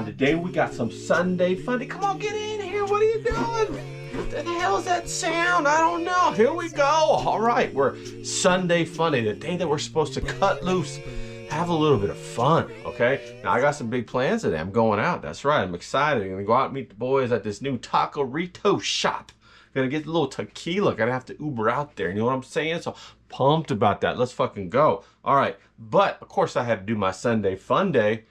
Today we got some Sunday Funday. Come on, get in here. What are you doing? What the hell is that sound? I don't know. Here we go. All right, we're Sunday Funday, the day that we're supposed to cut loose, have a little bit of fun, okay? Now, I got some big plans today. I'm going out. That's right. I'm excited. I'm going to go out and meet the boys at this new taco shop. Gonna get a little tequila. Gonna have to Uber out there. You know what I'm saying? So pumped about that. Let's fucking go. All right. But, of course, I had to do my Sunday Funday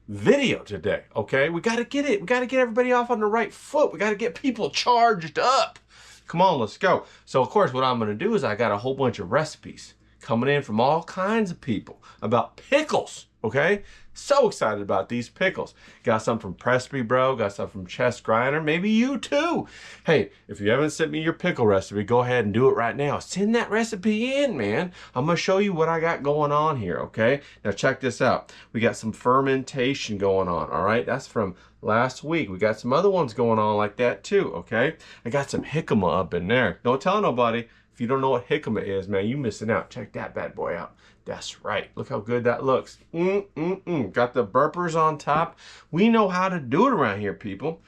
video today, okay? We gotta get it. We gotta get everybody off on the right foot. We gotta get people charged up. Come on, let's go. So, of course, what I'm gonna do is I got a whole bunch of recipes coming in from all kinds of people about pickles, okay? So excited about these pickles. Got some from Presby, bro. Got some from Chest Grinder. Maybe you too. Hey, if you haven't sent me your pickle recipe, go ahead and do it right now. Send that recipe in, man. I'm going to show you what I got going on here, okay? Now check this out. We got some fermentation going on, all right? That's from last week. We got some other ones going on like that too, okay? I got some jicama up in there. Don't tell nobody. If you don't know what jicama is, man, you missing out. Check that bad boy out. That's right. Look how good that looks. Got the burpers on top. We know how to do it around here, people.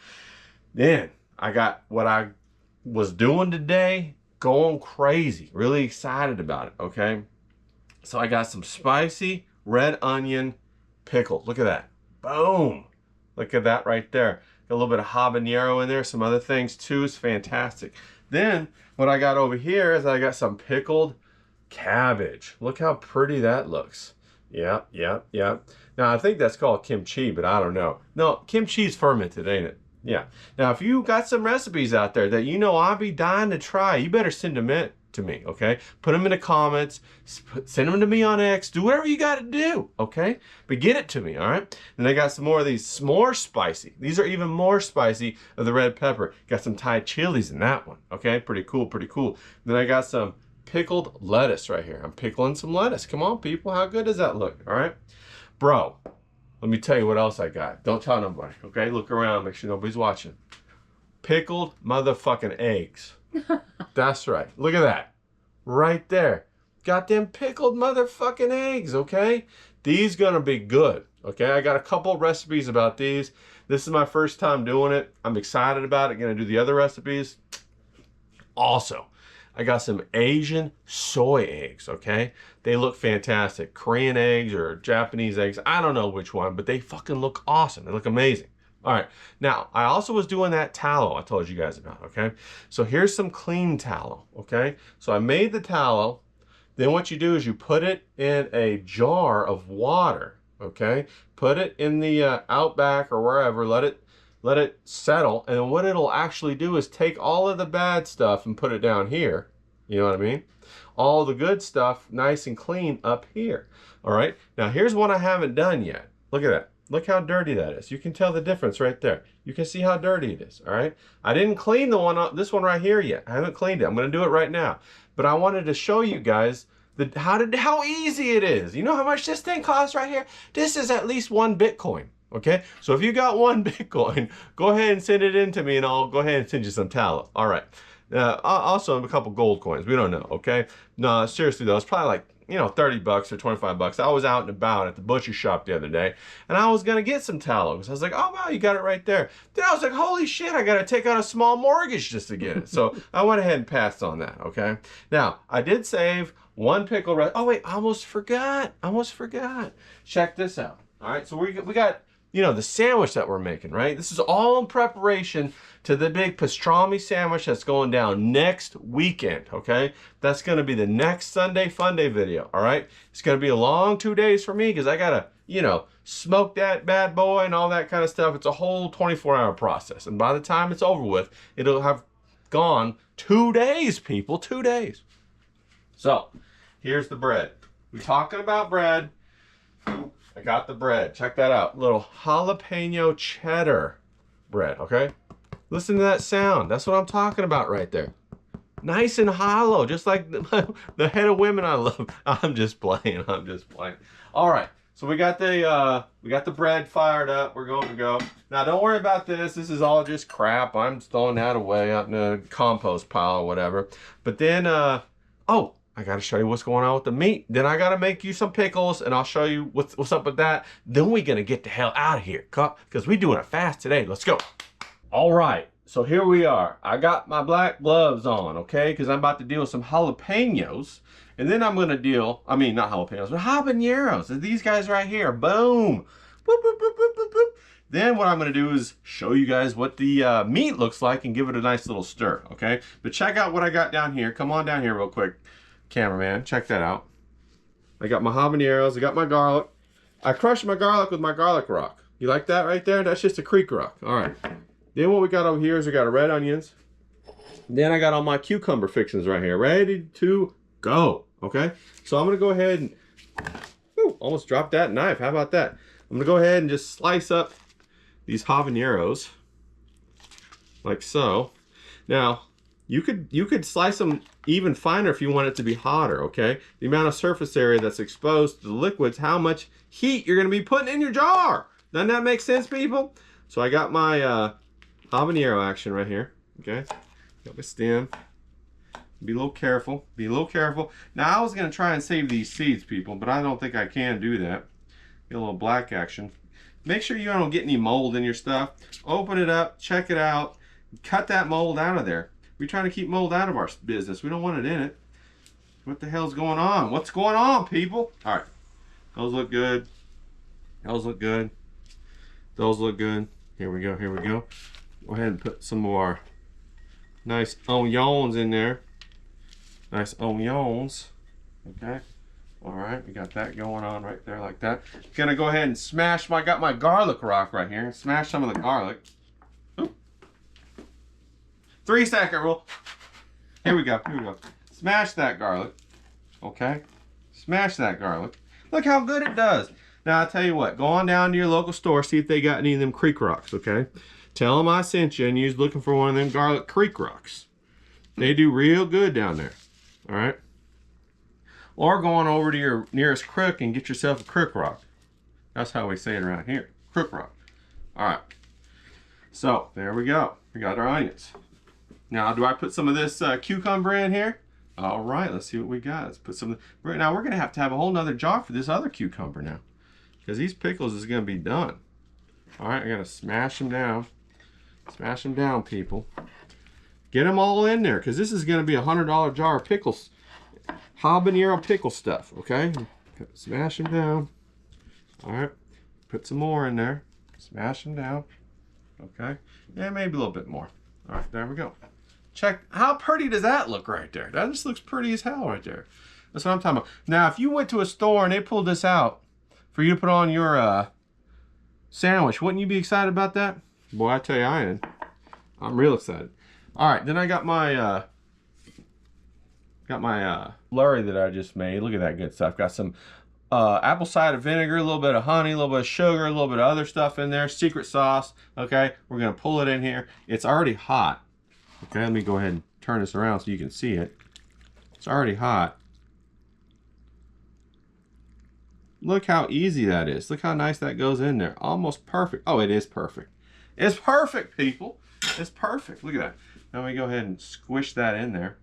Then I got what I was doing today, going crazy. Really excited about it, okay? So I got some spicy red onion pickles. Look at that. Boom. Look at that right there. Got a little bit of habanero in there. Some other things too. It's fantastic. Then what I got over here is I got some pickled cabbage. Look how pretty that looks. Yep. Now I think that's called kimchi, but I don't know. No, kimchi's fermented, ain't it? Yeah. Now if you got some recipes out there that you know I'll be dying to try, you better send them in to me, okay? Put them in the comments, send them to me on X, do whatever you got to do, okay? But get it to me, all right? And I got some more of these, more spicy. These are even more spicy of the red pepper. Got some Thai chilies in that one, okay? Pretty cool, pretty cool. Then I got some pickled lettuce right here. I'm pickling some lettuce. Come on, people. How good does that look? All right. Bro, let me tell you what else I got. Don't tell nobody, okay? Look around. Make sure nobody's watching. Pickled motherfucking eggs. That's right. Look at that. Right there. Got them pickled motherfucking eggs, okay? These gonna be good, okay? I got a couple recipes about these. This is my first time doing it. I'm excited about it. Gonna do the other recipes. Also, I got some Asian soy eggs, okay? They look fantastic. Korean eggs or Japanese eggs. I don't know which one, but they fucking look awesome. They look amazing. All right. Now, I also was doing that tallow I told you guys about, okay? So here's some clean tallow, okay? So I made the tallow. Then what you do is you put it in a jar of water, okay? Put it in the Outback or wherever. Let it settle, and what it'll actually do is take all of the bad stuff and put it down here. You know what I mean? All the good stuff, nice and clean, up here. All right? Now, here's one I haven't done yet. Look at that. Look how dirty that is. You can tell the difference right there. You can see how dirty it is, all right? I didn't clean this one right here yet. I haven't cleaned it. I'm going to do it right now. But I wanted to show you guys how easy it is. You know how much this thing costs right here? This is at least 1 Bitcoin. Okay, so if you got 1 Bitcoin, go ahead and send it in to me and I'll go ahead and send you some tallow. All right. Also a couple gold coins. We don't know, okay? No, seriously though, it's probably like, you know, 30 bucks or 25 bucks. I was out and about at the butcher shop the other day and I was going to get some tallow because I was like, oh, wow, you got it right there. Then I was like, holy shit, I got to take out a small mortgage just to get it. So I went ahead and passed on that, okay? Now, I did save 1 pickle. Oh, wait, I almost forgot. Check this out. All right, so we got, you know, the sandwich that we're making, right? This is all in preparation to the big pastrami sandwich that's going down next weekend, okay? That's going to be the next Sunday Funday video, all right? It's going to be a long 2 days for me because I got to, you know, smoke that bad boy and all that kind of stuff. It's a whole 24-hour process. And by the time it's over with, it'll have gone 2 days, people, 2 days. So, here's the bread. We're talking about bread. I got the bread. Check that out. Little jalapeno cheddar bread, okay? Listen to that sound. That's what I'm talking about right there. Nice and hollow, just like the head of women I love. I'm just playing. I'm just playing. All right. So we got the bread fired up. We're going to go. Now don't worry about this. This is all just crap. I'm throwing that away out in the compost pile or whatever. But then, oh, I got to show you what's going on with the meat. Then I got to make you some pickles, and I'll show you what's up with that. Then we're going to get the hell out of here because we're doing a fast today. Let's go. All right. So here we are. I got my black gloves on, okay? Because I'm about to deal with some jalapenos. And then I'm going to deal, I mean, not jalapenos, but habaneros. These guys right here. Boom. Boop, boop, boop, boop, boop, boop. Then what I'm going to do is show you guys what the meat looks like and give it a nice little stir, okay? But check out what I got down here. Come on down here real quick, cameraman. Check that out. I got my habaneros. I got my garlic. I crushed my garlic with my garlic rock. You like that right there? That's just a creek rock. All right. Then what we got over here is we got our red onions. Then I got all my cucumber fixings right here, ready to go, okay? So I'm gonna go ahead and, ooh, almost dropped that knife, how about that? I'm gonna go ahead and just slice up these habaneros, like so. Now, you could slice them even finer if you want it to be hotter, okay? The amount of surface area that's exposed to the liquids, how much heat you're gonna be putting in your jar. Doesn't that make sense, people? So I got my, habanero action right here, okay? Got my stem. Be a little careful. Be a little careful. Now I was gonna try and save these seeds, people, but I don't think I can do that. Get a little black action. Make sure you don't get any mold in your stuff. Open it up, check it out, cut that mold out of there. We're trying to keep mold out of our business. We don't want it in it. What the hell's going on? What's going on, people? All right, those look good. Those look good. Those look good. Here we go. Here we go. Go ahead and put some more nice onions in there. Nice onions. Okay. All right, we got that going on right there like that. Gonna go ahead and smash got my garlic rock right here. Smash some of the garlic. Ooh. 3-second rule. Here we go. Here we go. Smash that garlic. Okay. Smash that garlic. Look how good it does. Now I'll tell you what. Go on down to your local store. See if they got any of them creek rocks. Okay. Tell them I sent you and you was looking for one of them garlic creek rocks. They do real good down there. All right. Or go on over to your nearest crook and get yourself a crook rock. That's how we say it around here. Crook rock. All right. So there we go. We got our onions. Now, do I put some of this cucumber in here? All right. Let's see what we got. Let's put some. Now we're gonna have to have a whole nother jar for this other cucumber now, because these pickles is gonna be done. All right. I gotta smash them down. Smash them down, people. Get them all in there, because this is going to be a $100 jar of pickles. Habanero pickle stuff, okay? Smash them down. All right. Put some more in there. Smash them down. Okay. Yeah, maybe a little bit more. All right, there we go. Check. How pretty does that look right there? That just looks pretty as hell right there. That's what I'm talking about. Now, if you went to a store and they pulled this out for you to put on your sandwich, wouldn't you be excited about that? Boy, I tell you, I am. I'm real excited. All right, then I got my slurry that I just made. Look at that good stuff. Got some apple cider vinegar, a little bit of honey, a little bit of sugar, a little bit of other stuff in there. Secret sauce. Okay, we're gonna pull it in here. It's already hot. Okay, let me go ahead and turn this around so you can see it. It's already hot. Look how easy that is. Look how nice that goes in there. Almost perfect. Oh, it is perfect. It's perfect, people. It's perfect. Look at that. Now we go ahead and squish that in there.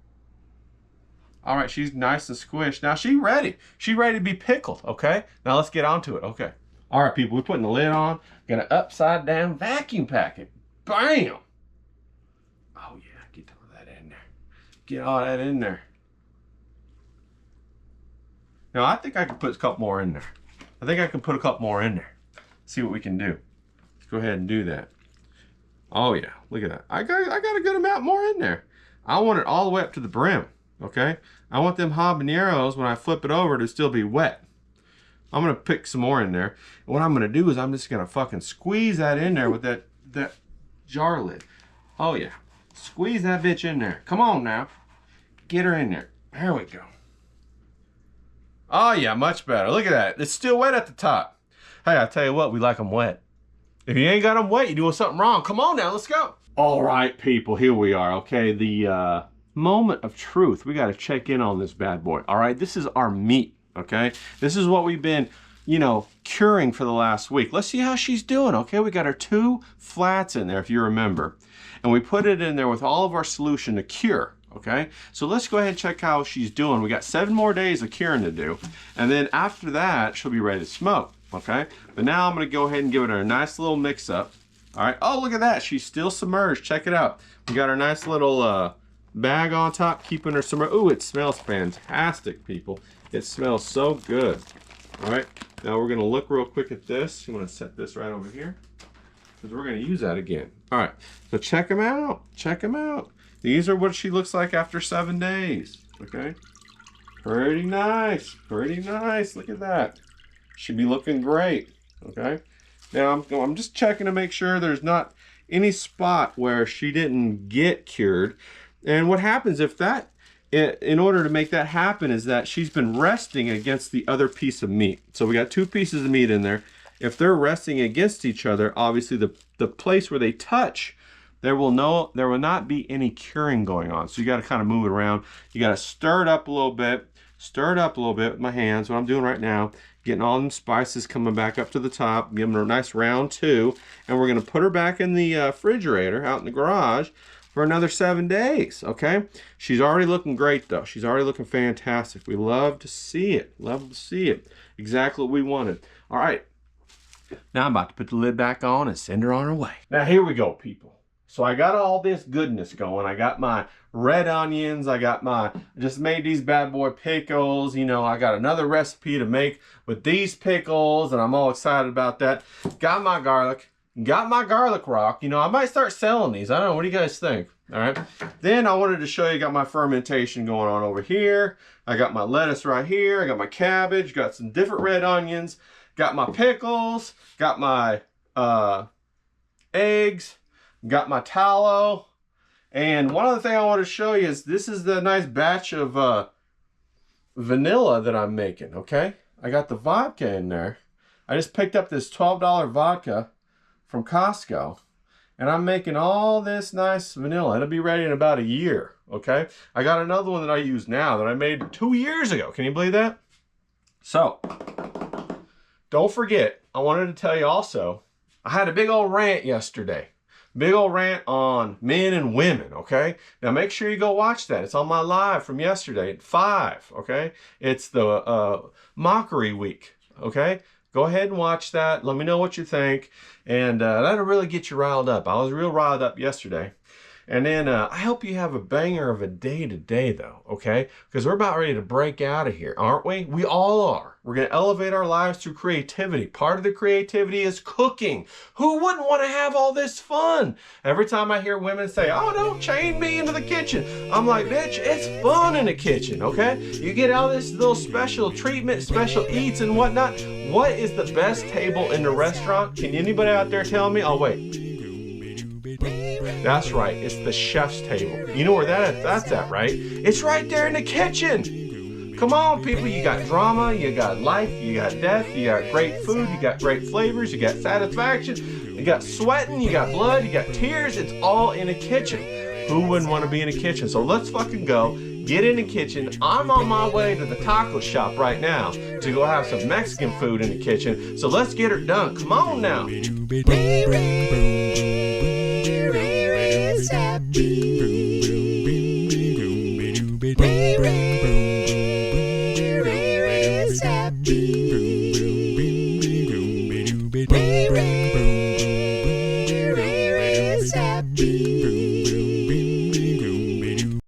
All right, she's nice and squished. Now she's ready. She's ready to be pickled, okay? Now let's get on to it, okay? All right, people, we're putting the lid on. Gonna upside down vacuum pack it. Bam! Oh yeah, get all that in there. Get all that in there. Now I think I can put a couple more in there. I think I can put a couple more in there. See what we can do. Let's go ahead and do that. Oh yeah, look at that. I got a good amount more in there. I want it all the way up to the brim, okay? I want them habaneros, when I flip it over, to still be wet. I'm gonna pick some more in there. And what I'm gonna do is I'm just gonna fucking squeeze that in there with that jar lid. Oh yeah, squeeze that bitch in there. Come on now, get her in there. There we go. Oh yeah, much better. Look at that. It's still wet at the top. Hey, I tell you what, we like them wet. If you ain't got them wet, you're doing something wrong. Come on now, let's go. All right, people, here we are. Okay, the moment of truth. We got to check in on this bad boy. All right, this is our meat. Okay, this is what we've been, you know, curing for the last week. Let's see how she's doing. Okay, we got our 2 flats in there, if you remember, and we put it in there with all of our solution to cure. Okay, so let's go ahead and check how she's doing. We got 7 more days of curing to do, and then after that, she'll be ready to smoke. Okay, but now I'm going to go ahead and give it a nice little mix up. All right, oh, look at that. She's still submerged. Check it out. We got our nice little bag on top, keeping her submerged. Ooh, it smells fantastic, people. It smells so good. All right, now we're going to look real quick at this. I'm going to set this right over here because we're going to use that again. All right, so check them out. Check them out. These are what she looks like after 7 days. Okay, pretty nice. Pretty nice. Look at that. Should be looking great. Okay, now I'm just checking to make sure there's not any spot where she didn't get cured. And what happens if that, in order to make that happen, is that she's been resting against the other piece of meat. So we got 2 pieces of meat in there. If they're resting against each other, obviously the place where they touch, there will not be any curing going on. So you got to kind of move it around. You got to stir it up a little bit. Stir it up a little bit with my hands, what I'm doing right now. Getting all them spices coming back up to the top. Giving her a nice round 2. And we're going to put her back in the refrigerator out in the garage for another 7 days, okay? She's already looking great, though. She's already looking fantastic. We love to see it. Love to see it. Exactly what we wanted. All right. Now I'm about to put the lid back on and send her on her way. Now, here we go, people. So I got all this goodness going. I got my red onions. Just made these bad boy pickles. You know, I got another recipe to make with these pickles, and I'm all excited about that. Got my garlic. Got my garlic rock. You know, I might start selling these. I don't know. What do you guys think? All right. Then I wanted to show you, got my fermentation going on over here. I got my lettuce right here. I got my cabbage. Got some different red onions. Got my pickles. Got my eggs. Got my tallow. And one other thing I want to show you is this is the nice batch of vanilla that I'm making, okay? I got the vodka in there. I just picked up this $12 vodka from Costco. And I'm making all this nice vanilla. It'll be ready in about a year, okay? I got another one that I use now that I made 2 years ago. Can you believe that? So, don't forget, I wanted to tell you also, I had a big old rant yesterday. Big old rant on men and women, okay? Now make sure you go watch that. It's on my live from yesterday at 5, okay? It's the mockery week, okay? Go ahead and watch that. Let me know what you think. And that'll really get you riled up. I was real riled up yesterday. And then I hope you have a banger of a day today, though, okay? Because we're about ready to break out of here, aren't we? We all are. We're going to elevate our lives through creativity. Part of the creativity is cooking. Who wouldn't want to have all this fun? Every time I hear women say, oh, don't chain me into the kitchen, I'm like, bitch, it's fun in the kitchen, okay? You get all this little special treatment, special eats and whatnot. What is the best table in the restaurant? Can anybody out there tell me? Oh, wait. That's right, it's the chef's table. You know where that's at, right? It's right there in the kitchen. Come on, people, you got drama, you got life, you got death, you got great food, you got great flavors, you got satisfaction, you got sweating, you got blood, you got tears. It's all in a kitchen. Who wouldn't want to be in a kitchen? So let's fucking go. Get in the kitchen. I'm on my way to the taco shop right now to go have some Mexican food in the kitchen. So let's get her done. Come on now.